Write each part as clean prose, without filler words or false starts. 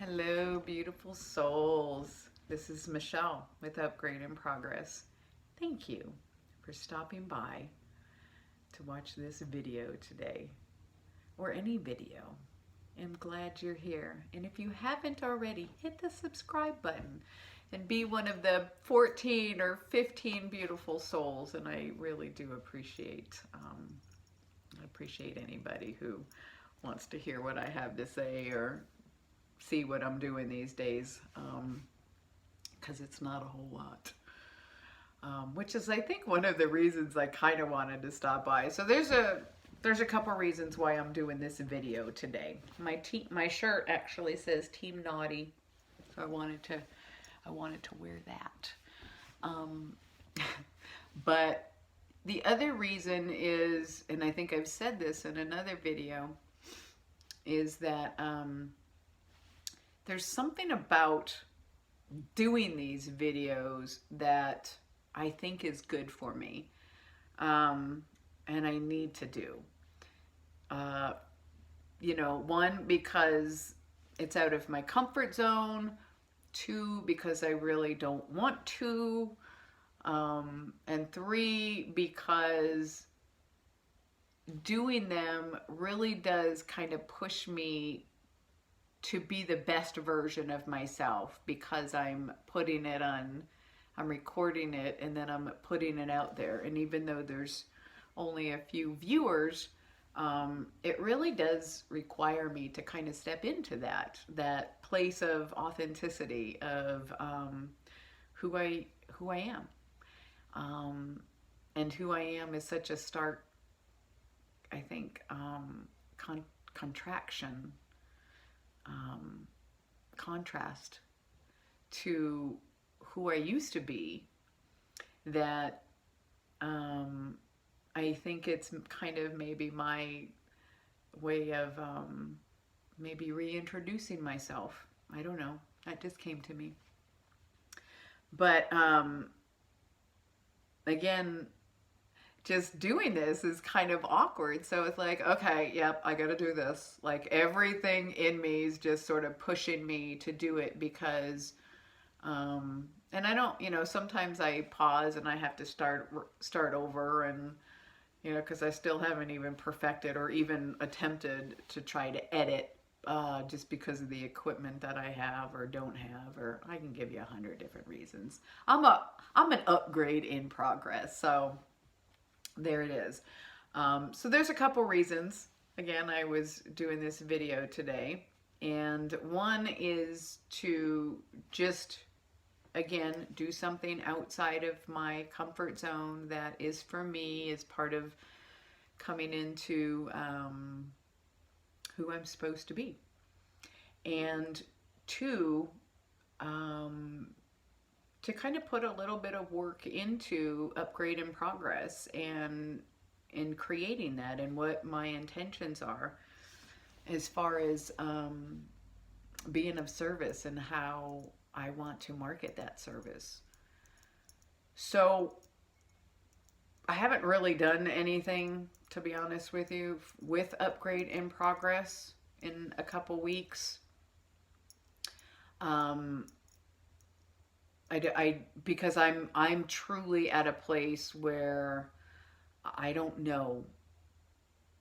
Hello, beautiful souls. This is Michelle with Upgrade in Progress. Thank you for stopping by to watch this video today, or any video. I'm glad you're here. And if you haven't already, hit the subscribe button and be one of the 14 or 15 beautiful souls. And I really do appreciate anybody who wants to hear what I have to say or see what I'm doing these days, because it's not a whole lot, which is, I think, one of the reasons I kind of wanted to stop by. So there's a couple reasons why I'm doing this video today. My shirt actually says Team Naughty, so I wanted to wear that. But the other reason is, and I think I've said this in another video, is that there's something about doing these videos that I think is good for me, and I need to do. One, because it's out of my comfort zone. Two, because I really don't want to. And three, because doing them really does kind of push me to be the best version of myself, because I'm recording it and then I'm putting it out there. And even though there's only a few viewers, it really does require me to kind of step into that place of authenticity of who I am. And who I am is such a stark, I think, contrast to who I used to be, that I think it's kind of maybe my way of maybe reintroducing myself. I don't know. That just came to me. But again, just doing this is kind of awkward. So it's like, okay, yep, I gotta do this. Like, everything in me is just sort of pushing me to do it, because and I don't, sometimes I pause and I have to start over, and because I still haven't even perfected or even attempted to try to edit, just because of the equipment that I have or don't have, or I can give you 100 different reasons. I'm an upgrade in progress. So there it is. So there's a couple reasons. Again, I was doing this video today, and one is to just, again, do something outside of my comfort zone that is for me, is part of coming into who I'm supposed to be. And two, to kind of put a little bit of work into Upgrade in Progress and in creating that, and what my intentions are as far as being of service and how I want to market that service. So I haven't really done anything, to be honest with you, with Upgrade in Progress in a couple weeks. Because I'm truly at a place where I don't know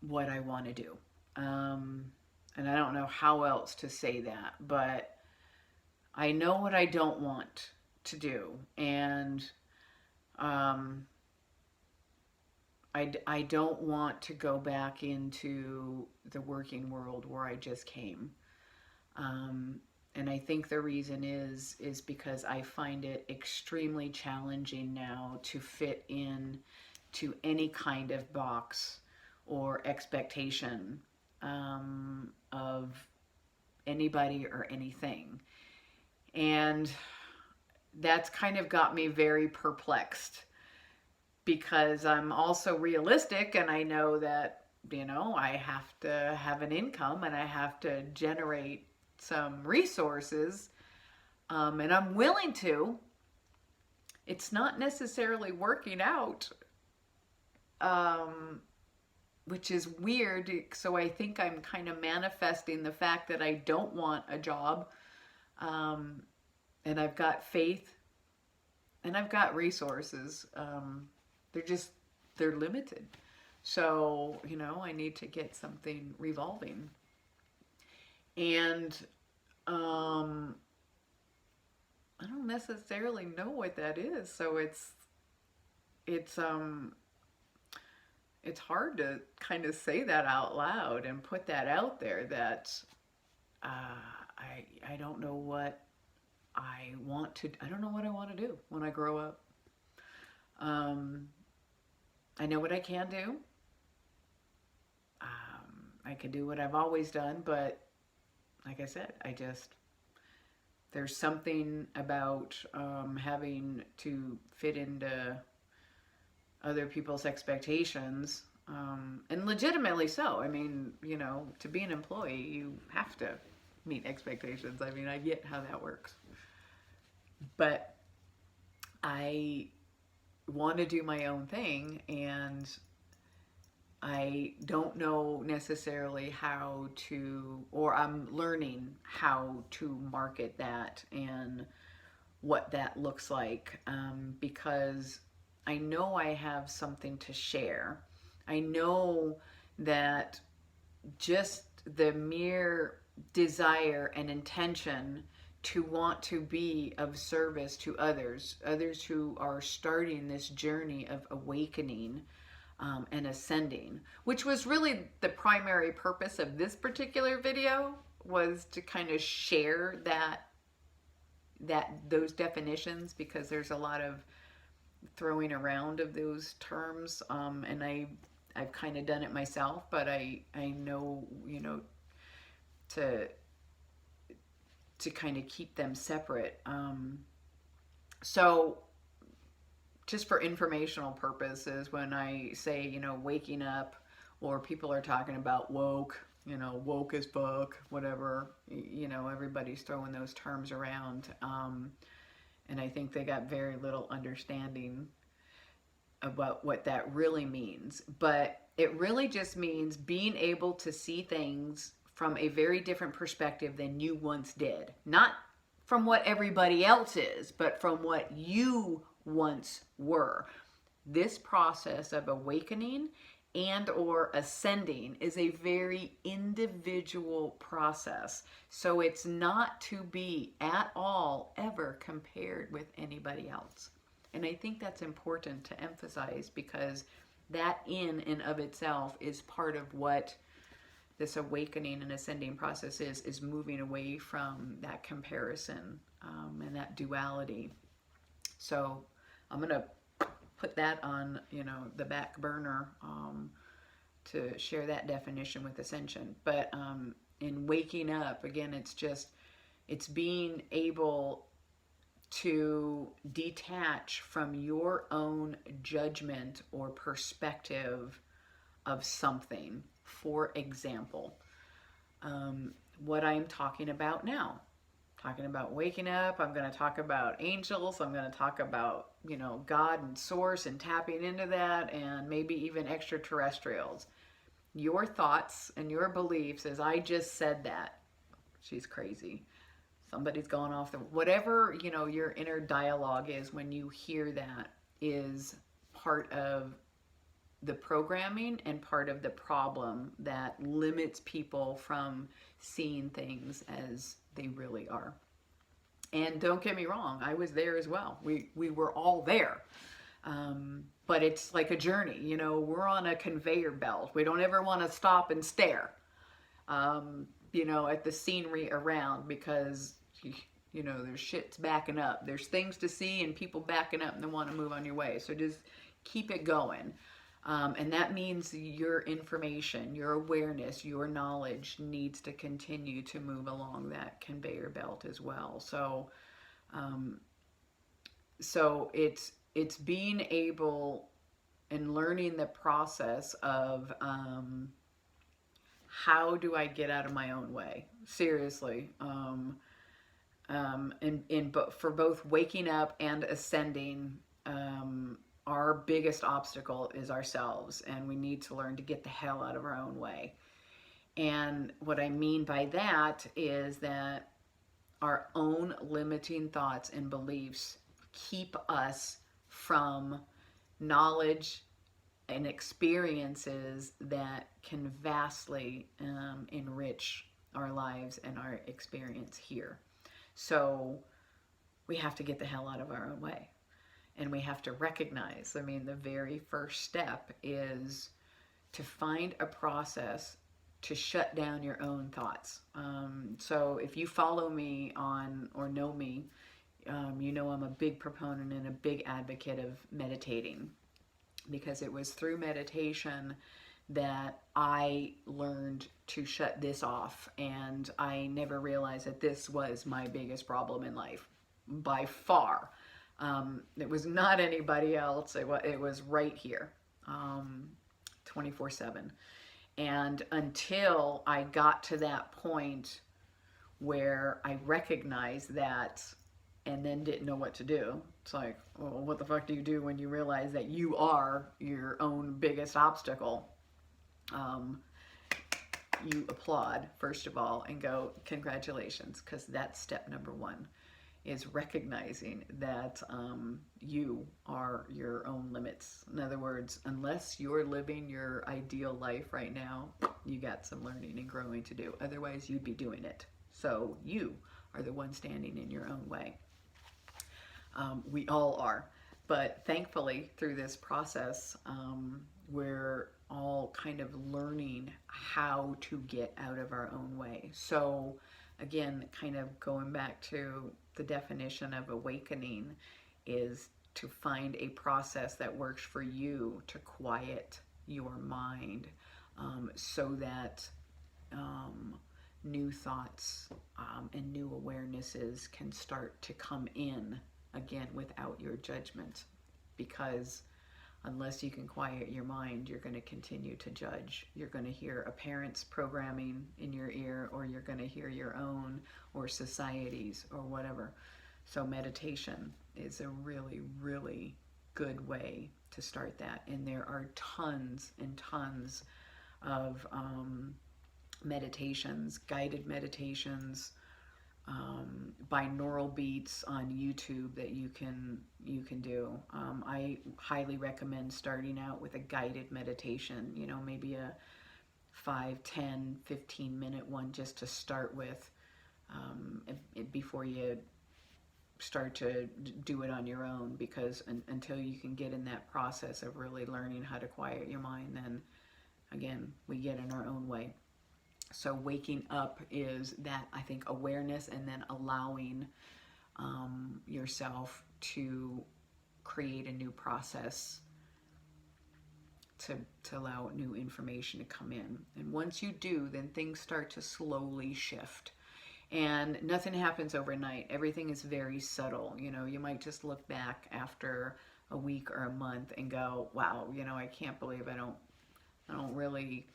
what I want to do, and I don't know how else to say that, but I know what I don't want to do, and I don't want to go back into the working world where I just came. And I think the reason is because I find it extremely challenging now to fit in to any kind of box or expectation of anybody or anything. And that's kind of got me very perplexed, because I'm also realistic, and I know that, I have to have an income and I have to generate some resources, and I'm willing to. It's not necessarily working out, which is weird. So I think I'm kind of manifesting the fact that I don't want a job Um, and I've got faith and I've got resources. They're just, they're limited. So, I need to get something revolving. And I don't necessarily know what that is. So it's it's hard to kind of say that out loud and put that out there that I don't know what I don't know what I want to do when I grow up. Um, I know what I can do. I can do what I've always done, but like I said, there's something about having to fit into other people's expectations, and legitimately so. I mean, to be an employee, you have to meet expectations. I mean, I get how that works. But I want to do my own thing, and I don't know necessarily how to, or I'm learning how to market that and what that looks like, because I know I have something to share. I know that just the mere desire and intention to want to be of service to others who are starting this journey of awakening, and ascending, which was really the primary purpose of this particular video, was to kind of share those definitions, because there's a lot of throwing around of those terms, and I've kind of done it myself, but I know, to kind of keep them separate. So just for informational purposes, when I say, waking up, or people are talking about woke, woke as fuck, whatever, everybody's throwing those terms around. And I think they got very little understanding about what that really means. But it really just means being able to see things from a very different perspective than you once did. Not from what everybody else is, but from what you once were. This process of awakening and or ascending is a very individual process. So it's not to be at all ever compared with anybody else. And I think that's important to emphasize, because that in and of itself is part of what this awakening and ascending process is moving away from that comparison, and that duality. So I'm going to put that on, the back burner, to share that definition with Ascension. But in waking up, again, it's being able to detach from your own judgment or perspective of something. For example, what I'm talking about now. Talking about waking up, I'm going to talk about angels, I'm going to talk about, God and source and tapping into that, and maybe even extraterrestrials. Your thoughts and your beliefs, as I just said that, she's crazy. Somebody's gone off whatever, your inner dialogue is when you hear that, is part of the programming and part of the problem that limits people from seeing things as they really are. And don't get me wrong, I was there as well. We were all there. But it's like a journey, we're on a conveyor belt. We don't ever want to stop and stare, at the scenery around, because, there's shit's backing up. There's things to see and people backing up and they want to move on your way. So just keep it going. And that means your information, your awareness, your knowledge needs to continue to move along that conveyor belt as well. So, so it's being able and learning the process of, how do I get out of my own way? Seriously. For both waking up and ascending, our biggest obstacle is ourselves, and we need to learn to get the hell out of our own way. And what I mean by that is that our own limiting thoughts and beliefs keep us from knowledge and experiences that can vastly enrich our lives and our experience here. So we have to get the hell out of our own way. And we have to recognize, I mean, the very first step is to find a process to shut down your own thoughts. So if you follow me on or know me, you know I'm a big proponent and a big advocate of meditating, because it was through meditation that I learned to shut this off, and I never realized that this was my biggest problem in life by far. It was not anybody else. It was right here, 24/7. And until I got to that point where I recognized that and then didn't know what to do. It's like, well, what the fuck do you do when you realize that you are your own biggest obstacle? You applaud, first of all, and go, congratulations, because that's step number one, is recognizing that you are your own limits. In other words, unless you're living your ideal life right now, you got some learning and growing to do. Otherwise, you'd be doing it. So you are the one standing in your own way. We all are. But thankfully, through this process, we're all kind of learning how to get out of our own way. So again, kind of going back to the definition of awakening is to find a process that works for you to quiet your mind, so that new thoughts and new awarenesses can start to come in again without your judgment. Because unless you can quiet your mind, you're going to continue to judge. You're going to hear a parent's programming in your ear, or you're going to hear your own, or society's, or whatever. So meditation is a really, really good way to start that. And there are tons and tons of meditations, guided meditations, binaural beats on YouTube that you can do. I highly recommend starting out with a guided meditation, maybe a 5, 10, 15-minute one just to start with, before you start to do it on your own, because until you can get in that process of really learning how to quiet your mind, then again, we get in our own way. So waking up is that, I think, awareness, and then allowing yourself to create a new process to allow new information to come in. And once you do, then things start to slowly shift. And nothing happens overnight. Everything is very subtle. You might just look back after a week or a month and go, wow, I can't believe I don't really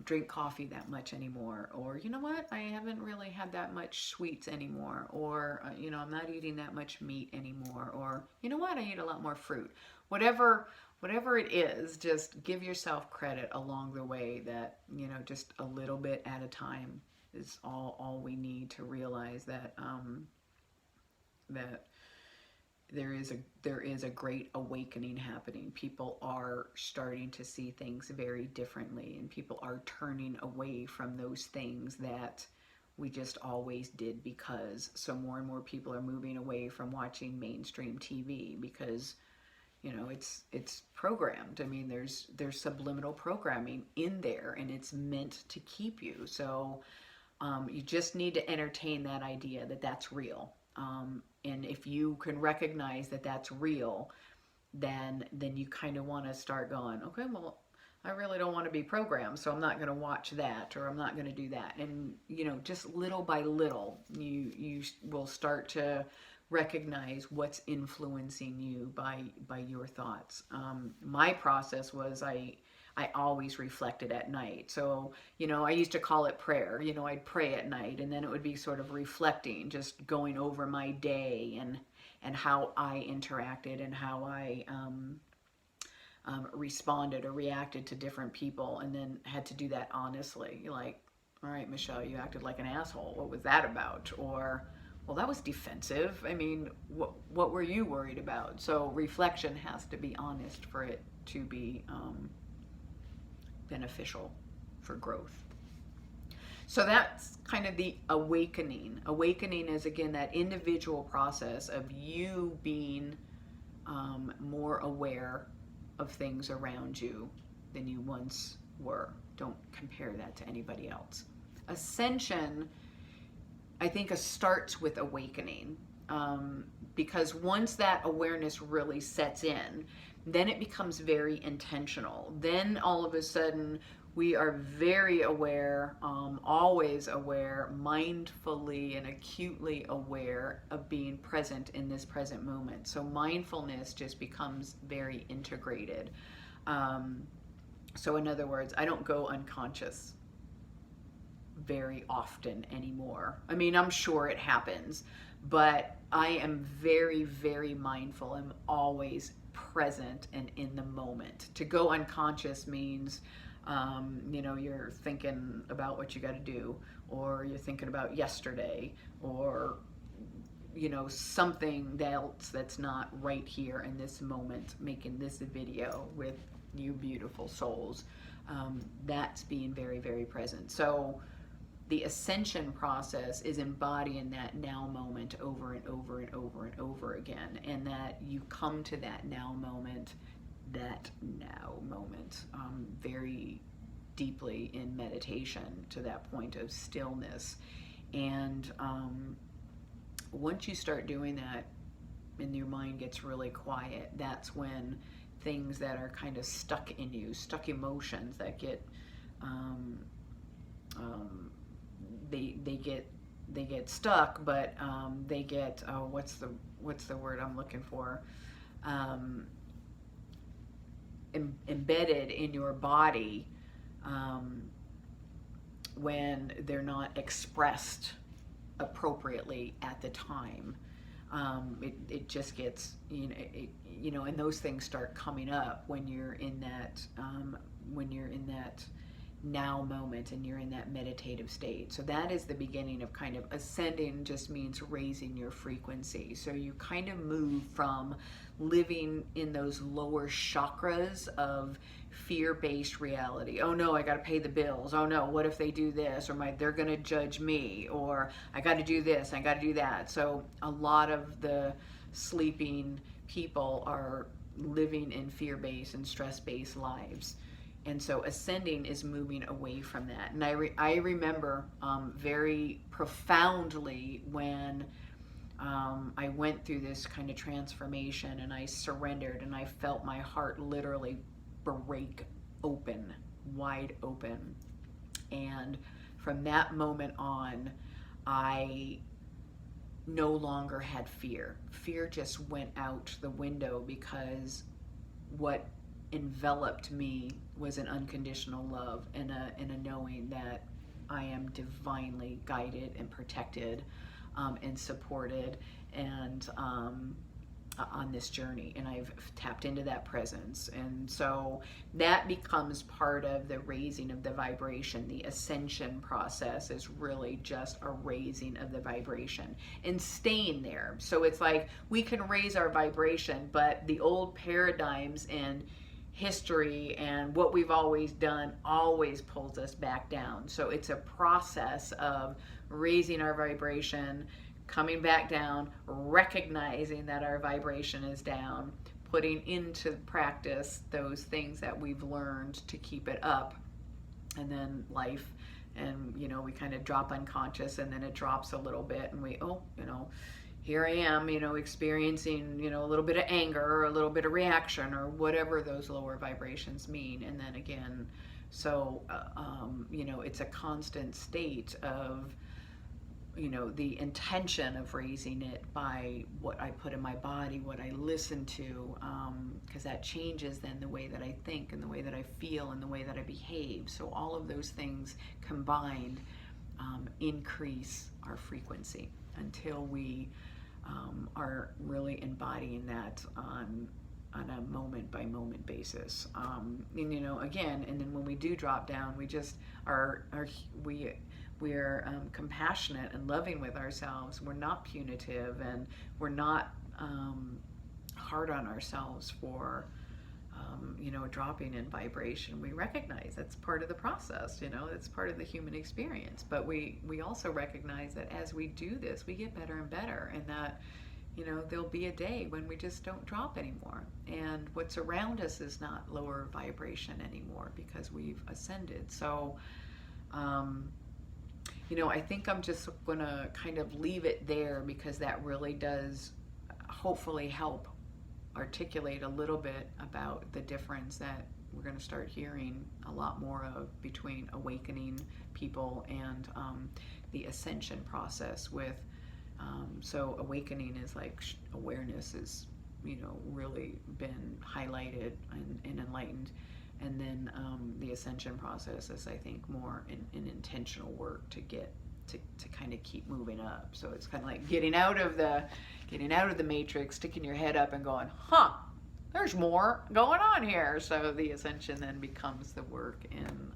drink coffee that much anymore, or you know what, I haven't really had that much sweets anymore, or I'm not eating that much meat anymore, or you know what, I eat a lot more fruit. Whatever it is, just give yourself credit along the way that just a little bit at a time is all we need to realize that that there is a great awakening happening. People are starting to see things very differently, and people are turning away from those things that we just always did, because so more and more people are moving away from watching mainstream TV, because it's programmed. I mean, there's subliminal programming in there, and it's meant to keep you. So you just need to entertain that idea that that's real. And if you can recognize that that's real, then you kind of want to start going, okay, well, I really don't want to be programmed, so I'm not going to watch that, or I'm not going to do that. And just little by little, you will start to recognize what's influencing you by your thoughts. My process was I always reflected at night. So, I used to call it prayer. I'd pray at night, and then it would be sort of reflecting, just going over my day and how I interacted and how I responded or reacted to different people, and then had to do that honestly. Like, all right, Michelle, you acted like an asshole. What was that about? Or, well, that was defensive. I mean, what were you worried about? So reflection has to be honest for it to be beneficial for growth. So that's kind of the awakening. Awakening is, again, that individual process of you being more aware of things around you than you once were. Don't compare that to anybody else. Ascension, I think, starts with awakening, because once that awareness really sets in, then it becomes very intentional. Then all of a sudden, we are very aware, always aware, mindfully and acutely aware of being present in this present moment. So mindfulness just becomes very integrated. So in other words, I don't go unconscious very often anymore. I mean, I'm sure it happens, but I am very, very mindful. I'm always present and in the moment. To go unconscious means you're thinking about what you got to do, or you're thinking about yesterday, or something else that's not right here in this moment, making this video with you beautiful souls. That's being very, very present. So the ascension process is embodying that now moment over and over and over and over again, and that you come to that now moment very deeply in meditation, to that point of stillness. And once you start doing that and your mind gets really quiet, that's when things that are kind of stuck in you, stuck emotions that get they get stuck, but they get what's the word I'm looking for, embedded in your body when they're not expressed appropriately at the time. It just gets, and those things start coming up when you're in that now moment and you're in that meditative state. So that is the beginning of kind of ascending. Just means raising your frequency. So you kind of move from living in those lower chakras of fear-based reality. Oh no, I got to pay the bills. Oh no, what if they do this? Or they're going to judge me. Or I got to do this, I got to do that. So a lot of the sleeping people are living in fear-based and stress-based lives. And so ascending is moving away from that. And I remember very profoundly when I went through this kind of transformation and I surrendered, and I felt my heart literally break open, wide open. And from that moment on, I no longer had fear. Fear just went out the window, because what enveloped me was an unconditional love and a knowing that I am divinely guided and protected and supported and on this journey, and I've tapped into that presence. And so that becomes part of the raising of the vibration. The ascension process is really just a raising of the vibration and staying there. So it's like we can raise our vibration, but the old paradigms and history and what we've always done always pulls us back down. So it's a process of raising our vibration, coming back down, recognizing that our vibration is down, putting into practice those things that we've learned to keep it up, and then life, and we kind of drop unconscious, and then it drops a little bit, and we here I am, experiencing, a little bit of anger or a little bit of reaction or whatever those lower vibrations mean. And then again, so, it's a constant state of, the intention of raising it by what I put in my body, what I listen to, because that changes then the way that I think and the way that I feel and the way that I behave. So all of those things combined increase our frequency until we are really embodying that on a moment by moment basis. And again, and then when we do drop down, we just we we're compassionate and loving with ourselves. We're not punitive, and we're not hard on ourselves for dropping in vibration. We recognize that's part of the process, it's part of the human experience. But we also recognize that as we do this, we get better and better, and that there'll be a day when we just don't drop anymore. And what's around us is not lower vibration anymore because we've ascended. So, I think I'm just going to kind of leave it there, because that really does hopefully help articulate a little bit about the difference that we're going to start hearing a lot more of between awakening people and the ascension process with so awakening is like awareness is really been highlighted and enlightened, and then the ascension process is, I think, more in intentional work to get to kind of keep moving up. So it's kind of like getting out of the matrix, sticking your head up and going, there's more going on here. So the ascension then becomes the work in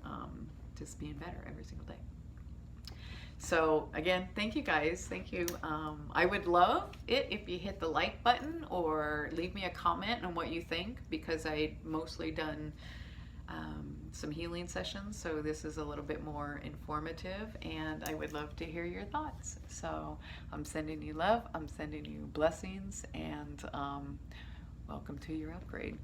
just being better every single day. So again, thank you guys. Thank you. I would love it if you hit the like button or leave me a comment on what you think, because I mostly done some healing sessions, so this is a little bit more informative, and I would love to hear your thoughts. So I'm sending you love, I'm sending you blessings, and welcome to your upgrade.